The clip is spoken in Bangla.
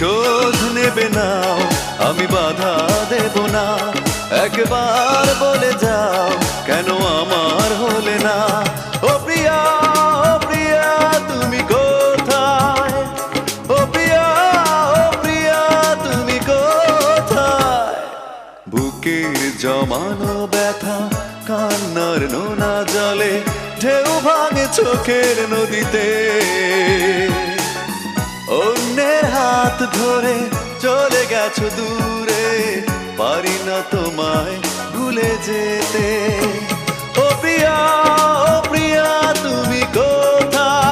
প্রতিশোধ নেবে না, আমি বাধা দেব না। একবার বলে যাও কেন আমার হলে না। ও প্রিয়া, ও প্রিয়া তুমি কোথায়? ও প্রিয়া, ও প্রিয়া তুমি কোথায়? বুকের জমানো ব্যথা কান্নার নোনা জলে ঢেউ ভাঙে চোখের নদীতে। অন্যের হাত ধরে চলে গেছো দূরে, পারি না তোমায় ভুলে যেতে। ও প্রিয়া, ও প্রিয়া তুমি